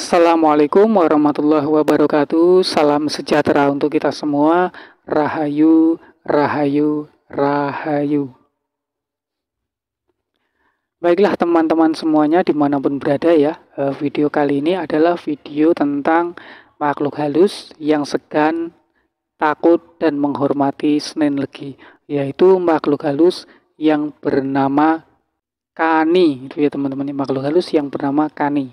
Assalamualaikum warahmatullahi wabarakatuh. Salam sejahtera untuk kita semua. Rahayu, rahayu, rahayu. Baiklah teman-teman semuanya dimanapun berada ya. Video kali ini adalah video tentang makhluk halus yang segan, takut, dan menghormati Senin Legi. Yaitu makhluk halus yang bernama Kani. Itu ya teman-teman, makhluk halus yang bernama Kani.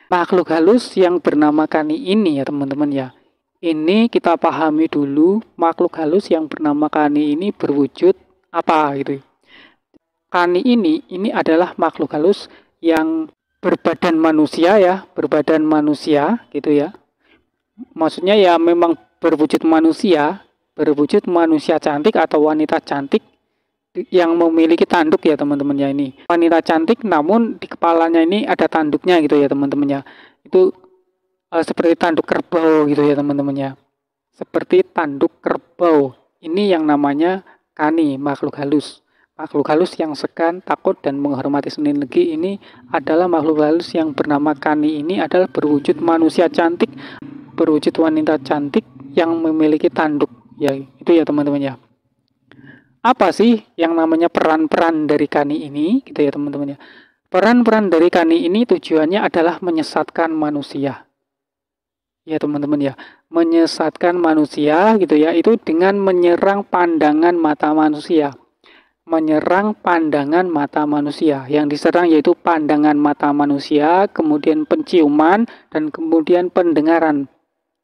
Makhluk halus yang bernama Kani ini ya teman-teman ya. Ini kita pahami dulu makhluk halus yang bernama Kani ini berwujud apa gitu. Kani ini adalah makhluk halus yang berbadan manusia ya, berbadan manusia gitu ya. Maksudnya ya memang berwujud manusia cantik atau wanita cantik yang memiliki tanduk ya teman-teman ya ini. Wanita cantik namun di kepalanya ini ada tanduknya gitu ya teman-teman ya. Itu seperti tanduk kerbau gitu ya teman-teman ya. Seperti tanduk kerbau. Ini yang namanya Kani, makhluk halus. Makhluk halus yang segan, takut, dan menghormati Senin Legi ini adalah makhluk halus yang bernama Kani ini adalah berwujud manusia cantik, berwujud wanita cantik yang memiliki tanduk. Ya, itu ya teman-teman ya. Apa sih yang namanya peran-peran dari Kani ini gitu ya teman-teman ya. Peran-peran dari Kani ini tujuannya adalah menyesatkan manusia. Ya teman-teman ya, menyesatkan manusia gitu ya, itu dengan menyerang pandangan mata manusia. Menyerang pandangan mata manusia. Yang diserang yaitu pandangan mata manusia, kemudian penciuman, dan kemudian pendengaran.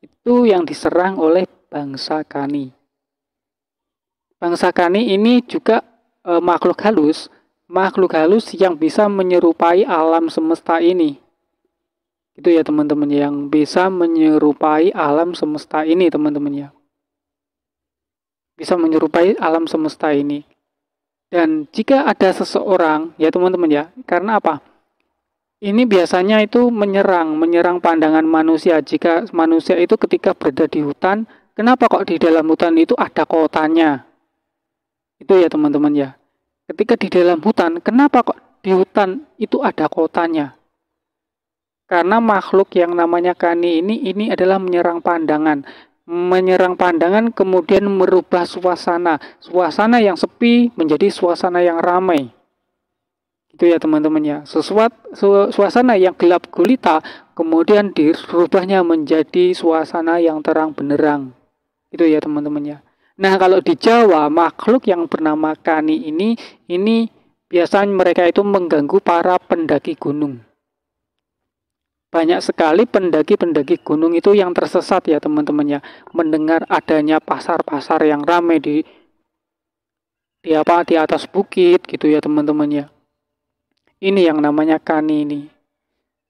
Itu yang diserang oleh bangsa Kani. Bangsa Kani ini juga makhluk halus yang bisa menyerupai alam semesta ini. Itu ya teman-teman, yang bisa menyerupai alam semesta ini teman-teman ya. Bisa menyerupai alam semesta ini. Dan jika ada seseorang ya teman-teman ya, karena apa? Ini biasanya itu menyerang pandangan manusia. Jika manusia itu ketika berada di hutan, kenapa kok di dalam hutan itu ada kotanya? Itu ya teman-teman ya. Ketika di dalam hutan, kenapa kok di hutan itu ada kotanya? Karena makhluk yang namanya Kani ini adalah menyerang pandangan. Menyerang pandangan kemudian merubah suasana. Suasana yang sepi menjadi suasana yang ramai. Itu ya teman-teman ya. Suasana yang gelap gulita kemudian dirubahnya menjadi suasana yang terang benderang. Itu ya teman-teman ya. Nah, kalau di Jawa, makhluk yang bernama Kani ini biasanya mereka itu mengganggu para pendaki gunung. Banyak sekali pendaki-pendaki gunung itu yang tersesat ya teman-teman ya. Mendengar adanya pasar-pasar yang ramai di atas bukit gitu ya teman-teman ya. Ini yang namanya Kani ini.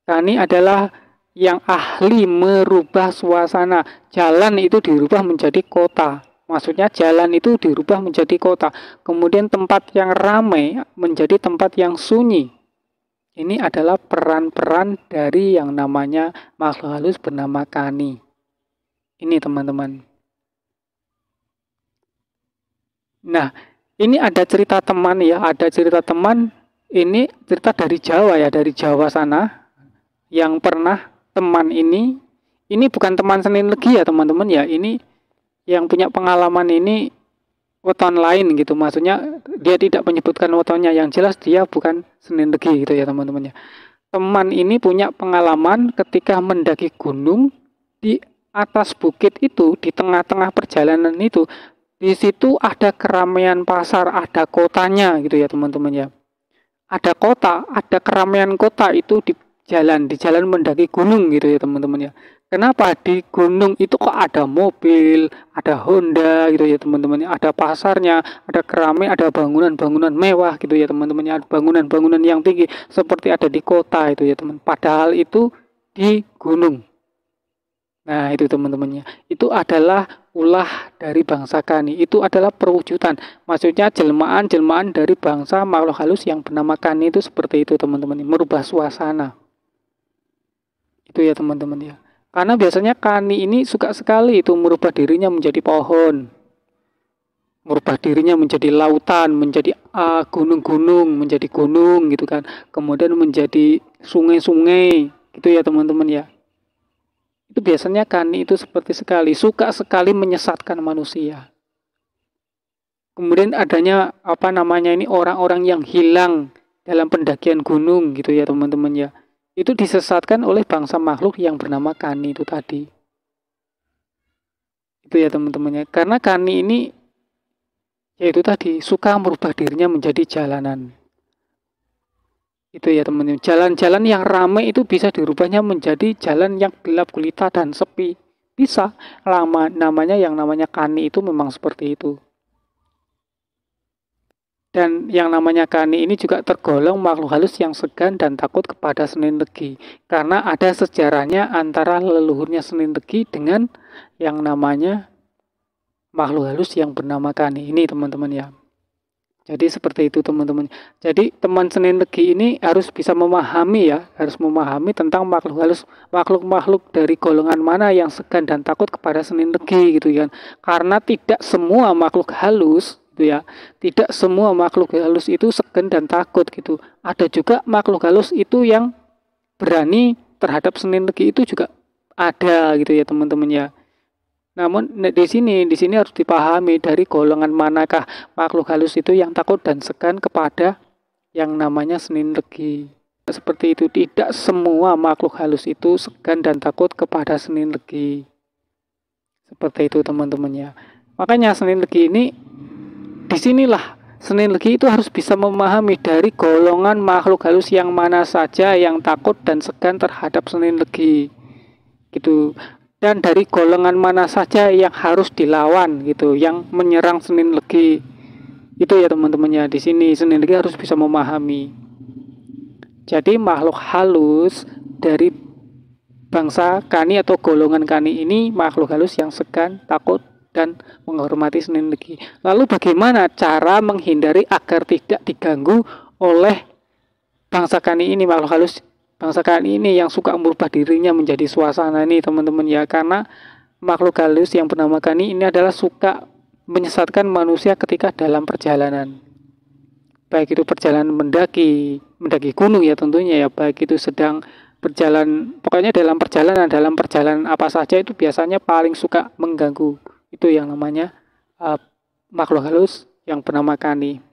Kani adalah yang ahli merubah suasana. Jalan itu dirubah menjadi kota. Maksudnya jalan itu dirubah menjadi kota. Kemudian tempat yang ramai menjadi tempat yang sunyi. Ini adalah peran-peran dari yang namanya makhluk halus bernama Kani. Ini teman-teman. Nah, ini ada cerita teman ya. Ada cerita teman. Ini cerita dari Jawa ya. Dari Jawa sana. Yang pernah teman ini bukan teman Senin Legi ya teman-teman ya. Ini yang punya pengalaman ini weton lain gitu, maksudnya dia tidak menyebutkan wetonnya, yang jelas dia bukan Senin Legi gitu ya teman-teman ya. Teman ini punya pengalaman ketika mendaki gunung di atas bukit itu, di tengah-tengah perjalanan itu, di situ ada keramaian pasar, ada kotanya gitu ya teman-teman ya. Ada kota, ada keramaian kota itu di jalan mendaki gunung gitu ya teman-teman ya. Kenapa di gunung itu kok ada mobil, ada Honda gitu ya teman-teman. Ada pasarnya, ada keramaian, ada bangunan-bangunan mewah gitu ya teman-teman. Ada bangunan-bangunan yang tinggi seperti ada di kota itu ya teman. Padahal itu di gunung. Nah itu teman-temannya. Itu adalah ulah dari bangsa Kani. Itu adalah perwujudan. Maksudnya jelmaan-jelmaan dari bangsa makhluk halus yang bernama Kani itu seperti itu teman-teman. Merubah suasana. Itu ya teman-teman ya. Karena biasanya Kani ini suka sekali itu merubah dirinya menjadi pohon. Merubah dirinya menjadi lautan, menjadi gunung-gunung, menjadi gunung gitu kan. Kemudian menjadi sungai-sungai gitu ya teman-teman ya. Itu biasanya kani itu seperti sekali, suka sekali menyesatkan manusia. Kemudian adanya ini orang-orang yang hilang dalam pendakian gunung gitu ya teman-teman ya. Itu disesatkan oleh bangsa makhluk yang bernama kani itu tadi. Itu ya teman-teman ya. Karena kani ini yaitu tadi suka merubah dirinya menjadi jalanan. Itu ya teman-teman. Jalan-jalan yang ramai itu bisa dirubahnya menjadi jalan yang gelap gulita dan sepi. Bisa. Namanya kani itu memang seperti itu. Dan yang namanya kani ini juga tergolong makhluk halus yang segan dan takut kepada Senin Legi. Karena ada sejarahnya antara leluhurnya Senin Legi dengan yang namanya makhluk halus yang bernama kani ini teman-teman ya. Jadi seperti itu teman-teman. Jadi teman Senin Legi ini harus bisa memahami ya. Harus memahami tentang makhluk halus. Makhluk-makhluk dari golongan mana yang segan dan takut kepada Senin Legi gitu kan. Karena tidak semua makhluk halus ya, tidak semua makhluk halus itu segan dan takut gitu. Ada juga makhluk halus itu yang berani terhadap Senin Legi itu juga ada gitu ya teman-teman ya. Namun di sini harus dipahami dari golongan manakah makhluk halus itu yang takut dan segan kepada yang namanya Senin Legi. Seperti itu, tidak semua makhluk halus itu segan dan takut kepada Senin Legi. Seperti itu teman-teman ya. Makanya Senin Legi ini disinilah Senin Legi itu harus bisa memahami dari golongan makhluk halus yang mana saja yang takut dan segan terhadap Senin Legi gitu, dan dari golongan mana saja yang harus dilawan gitu, yang menyerang Senin Legi. Itu ya teman-temannya, di sini Senin Legi harus bisa memahami. Jadi makhluk halus dari bangsa kani atau golongan kani ini makhluk halus yang segan, takut dan menghormati Senin Legi. Lalu bagaimana cara menghindari agar tidak diganggu oleh bangsa kani ini, makhluk halus bangsa kani ini yang suka merubah dirinya menjadi suasana ini teman-teman ya. Karena makhluk halus yang bernama kani ini adalah suka menyesatkan manusia ketika dalam perjalanan. Baik itu perjalanan mendaki gunung ya tentunya ya, baik itu sedang berjalan, pokoknya dalam perjalanan apa saja itu biasanya paling suka mengganggu. Itu yang namanya makhluk halus yang bernama kani.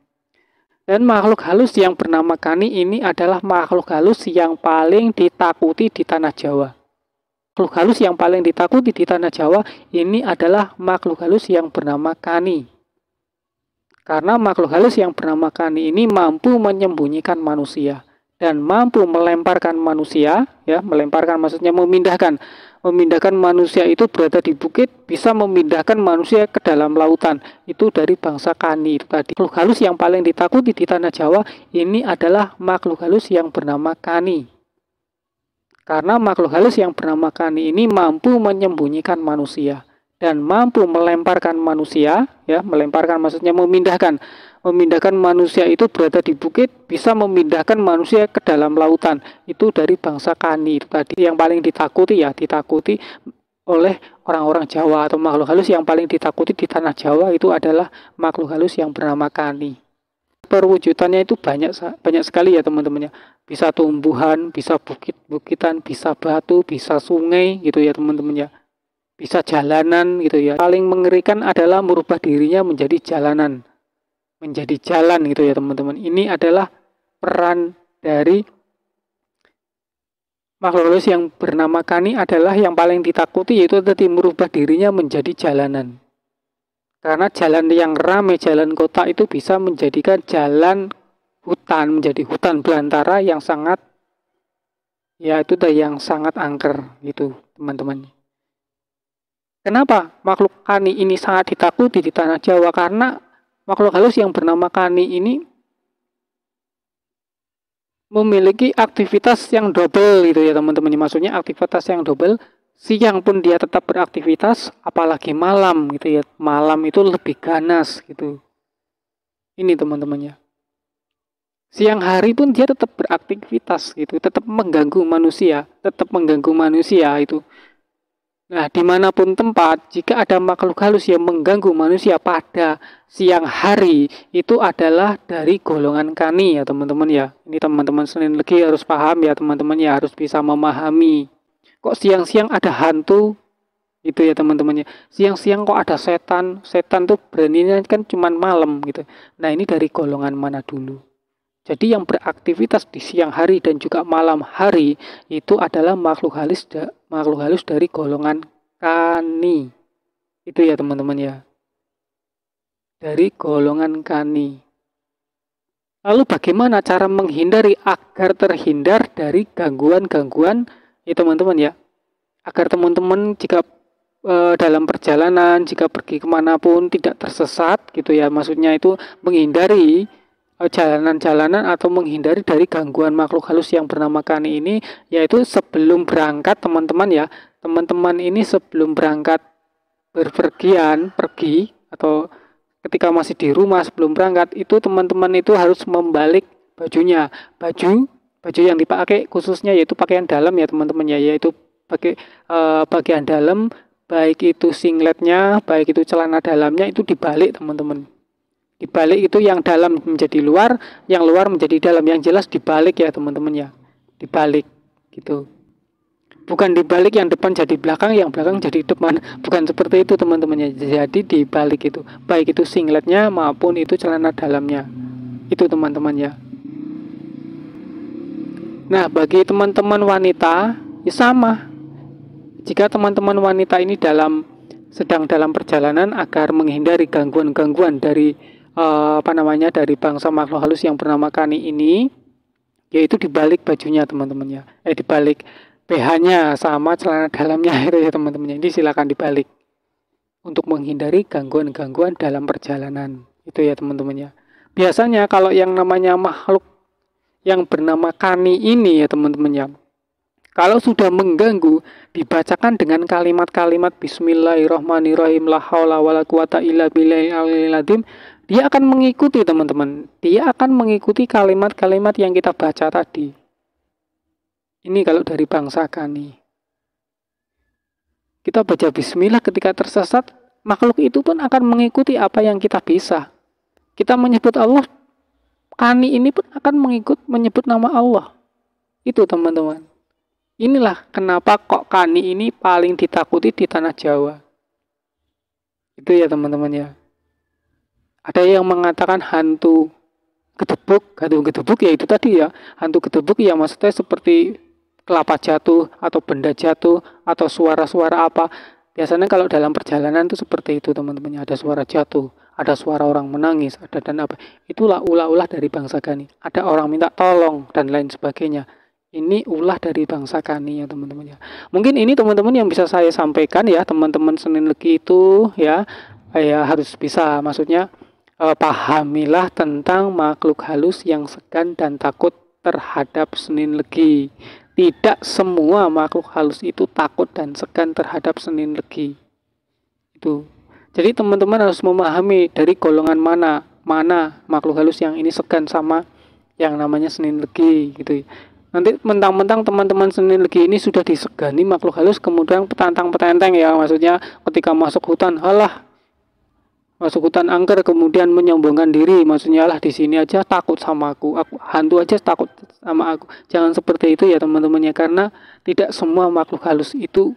Dan makhluk halus yang bernama kani ini adalah makhluk halus yang paling ditakuti di tanah Jawa. Makhluk halus yang paling ditakuti di tanah Jawa ini adalah makhluk halus yang bernama kani. Karena makhluk halus yang bernama kani ini mampu menyembunyikan manusia dan mampu melemparkan manusia, ya, melemparkan maksudnya memindahkan manusia itu berada di bukit, bisa memindahkan manusia ke dalam lautan. Itu dari bangsa kani itu tadi. Makhluk halus yang paling ditakuti di tanah Jawa ini adalah makhluk halus yang bernama kani. Karena makhluk halus yang bernama kani ini mampu menyembunyikan manusia dan mampu melemparkan manusia, ya, melemparkan maksudnya memindahkan manusia itu berada di bukit, bisa memindahkan manusia ke dalam lautan. Itu dari bangsa kani itu tadi. Yang paling ditakuti oleh orang-orang Jawa, atau makhluk halus yang paling ditakuti di tanah Jawa itu adalah makhluk halus yang bernama kani. Perwujudannya itu banyak sekali ya teman-teman ya. Bisa tumbuhan, bisa bukit-bukitan, bisa batu, bisa sungai gitu ya teman-teman ya. Bisa jalanan gitu ya. Paling mengerikan adalah merubah dirinya menjadi jalanan, menjadi jalan gitu ya teman-teman. Ini adalah peran dari makhluk halus yang bernama kani, adalah yang paling ditakuti, yaitu tadi merubah dirinya menjadi jalanan. Karena jalan yang ramai, jalan kota itu bisa menjadikan jalan hutan, menjadi hutan belantara yang sangat, ya itu yang sangat angker gitu teman-teman. Kenapa makhluk kani ini sangat ditakuti di tanah Jawa? Karena makhluk halus yang bernama kani ini memiliki aktivitas yang double gitu ya teman-teman. Maksudnya aktivitas yang double, siang pun dia tetap beraktivitas, apalagi malam gitu ya. Malam itu lebih ganas gitu. Ini teman-temannya. Siang hari pun dia tetap beraktivitas gitu, tetap mengganggu manusia itu. Nah, dimanapun tempat, jika ada makhluk halus yang mengganggu manusia pada siang hari, itu adalah dari golongan kani ya teman-teman ya. Ini teman-teman Senin Legi harus paham ya teman-teman ya, harus bisa memahami Kok siang-siang ada hantu? Itu ya teman-teman ya. Siang-siang kok ada setan? Setan tuh beraninya kan cuman malam gitu. Nah, ini dari golongan mana dulu? Jadi yang beraktivitas di siang hari dan juga malam hari itu adalah makhluk halus dari golongan kani. Itu ya teman-teman ya. Dari golongan kani. Lalu bagaimana cara menghindari agar terhindar dari gangguan-gangguan ya teman-teman ya. Agar teman-teman jika dalam perjalanan, jika pergi kemanapun tidak tersesat gitu ya. Maksudnya itu menghindari jalanan-jalanan atau menghindari dari gangguan makhluk halus yang bernama kani ini, yaitu sebelum berangkat teman-teman ya. Teman-teman ini sebelum berangkat berpergian, pergi atau ketika masih di rumah sebelum berangkat itu teman-teman itu harus membalik bajunya. Baju yang dipakai khususnya yaitu pakaian dalam ya teman-teman ya, yaitu pakai bagian dalam, baik itu singletnya, baik itu celana dalamnya itu dibalik teman-teman. Dibalik itu yang dalam menjadi luar, yang luar menjadi dalam. Yang jelas dibalik ya teman-teman ya. Dibalik gitu. Bukan dibalik yang depan jadi belakang, yang belakang jadi depan. Bukan seperti itu teman-teman ya. Jadi dibalik itu. Baik itu singletnya maupun itu celana dalamnya. Itu teman-teman ya. Nah, bagi teman-teman wanita ya sama. Jika teman-teman wanita ini sedang dalam perjalanan agar menghindari gangguan-gangguan dari dari bangsa makhluk halus yang bernama kani ini, yaitu dibalik bajunya teman-teman ya. Dibalik BH-nya sama celana dalamnya itu ya teman-teman. Ini silakan dibalik untuk menghindari gangguan-gangguan dalam perjalanan. Itu ya teman-teman ya. Biasanya kalau yang namanya makhluk yang bernama kani ini ya teman-teman ya, kalau sudah mengganggu, dibacakan dengan kalimat-kalimat Bismillahirrahmanirrahim, la haula wala quwata illa billahil azim. Dia akan mengikuti teman-teman. Dia akan mengikuti kalimat-kalimat yang kita baca tadi. Ini kalau dari bangsa kani. Kita baca Bismillah ketika tersesat, makhluk itu pun akan mengikuti apa yang kita bisa. Kita menyebut Allah, kani ini pun akan menyebut nama Allah. Itu teman-teman. Inilah kenapa kok kani ini paling ditakuti di tanah Jawa. Itu ya teman-teman ya. Ada yang mengatakan hantu gedebuk ya itu tadi ya. Hantu gedebuk ya maksudnya seperti kelapa jatuh atau benda jatuh atau suara-suara apa. Biasanya kalau dalam perjalanan itu seperti itu teman-teman. Ada suara jatuh, ada suara orang menangis, ada dan apa. Itulah ulah-ulah dari bangsa kani. Ada orang minta tolong dan lain sebagainya. Ini ulah dari bangsa kani ya teman-teman ya. Mungkin ini teman-teman yang bisa saya sampaikan ya teman-teman Senin Legi itu ya harus bisa maksudnya pahamilah tentang makhluk halus yang segan dan takut terhadap Senin Legi. Tidak semua makhluk halus itu takut dan segan terhadap Senin Legi. Itu. Jadi teman-teman harus memahami dari golongan mana makhluk halus yang ini segan sama yang namanya Senin Legi gitu. Nanti mentang-mentang teman-teman Senin Legi ini sudah disegani makhluk halus, kemudian petantang-petenteng ya, maksudnya ketika masuk hutan, masuk hutan angker kemudian menyombongkan diri, maksudnya di sini aja takut sama aku hantu aja takut sama aku. Jangan seperti itu ya teman-teman ya, karena tidak semua makhluk halus itu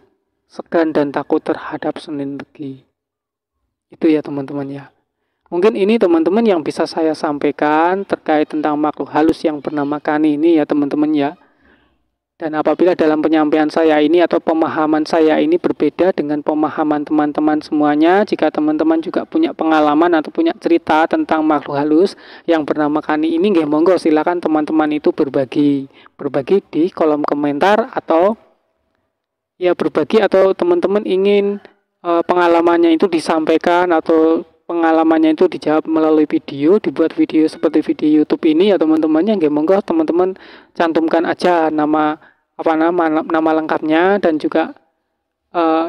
segan dan takut terhadap Senin Legi. Itu ya teman-teman ya. Mungkin ini teman-teman yang bisa saya sampaikan terkait tentang makhluk halus yang bernama kani ini ya teman-teman ya. Dan apabila dalam penyampaian saya ini atau pemahaman saya ini berbeda dengan pemahaman teman-teman semuanya, jika teman-teman juga punya pengalaman atau punya cerita tentang makhluk halus yang bernama kani ini, monggo silakan teman-teman itu berbagi di kolom komentar atau ya berbagi atau teman-teman ingin pengalamannya itu disampaikan atau pengalamannya itu dijawab melalui video, dibuat video seperti video YouTube ini ya teman-temannya, monggo teman-teman cantumkan aja nama lengkapnya dan juga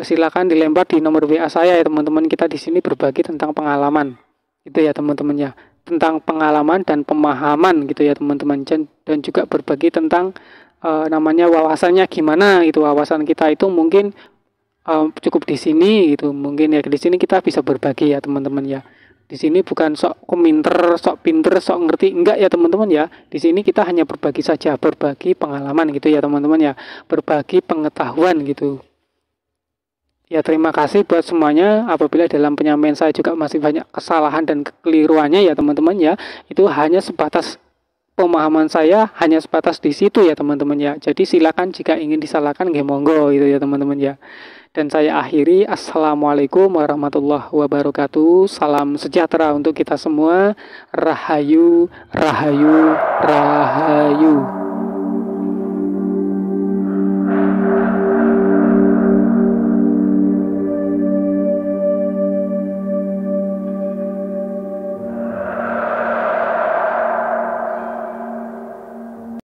silakan dilempar di nomor WA saya ya teman-teman. Kita di sini berbagi tentang pengalaman. Itu ya teman-teman ya. Tentang pengalaman dan pemahaman gitu ya teman-teman, dan juga berbagi tentang namanya wawasannya gimana itu. Wawasan kita itu mungkin cukup di sini gitu. Mungkin ya di sini kita bisa berbagi ya teman-teman ya. Di sini bukan sok kominter, sok pinter, sok ngerti, enggak ya teman-teman ya. Di sini kita hanya berbagi saja, berbagi pengalaman gitu ya teman-teman ya, berbagi pengetahuan gitu. Ya terima kasih buat semuanya. Apabila dalam penyampaian saya juga masih banyak kesalahan dan kekeliruannya ya teman-teman ya, itu hanya sebatas pemahaman saya, hanya sebatas di situ ya teman-teman ya. Jadi silakan jika ingin disalahkan nggih monggo gitu ya teman-teman ya. Dan saya akhiri, assalamualaikum warahmatullahi wabarakatuh. Salam sejahtera untuk kita semua. Rahayu, rahayu, rahayu.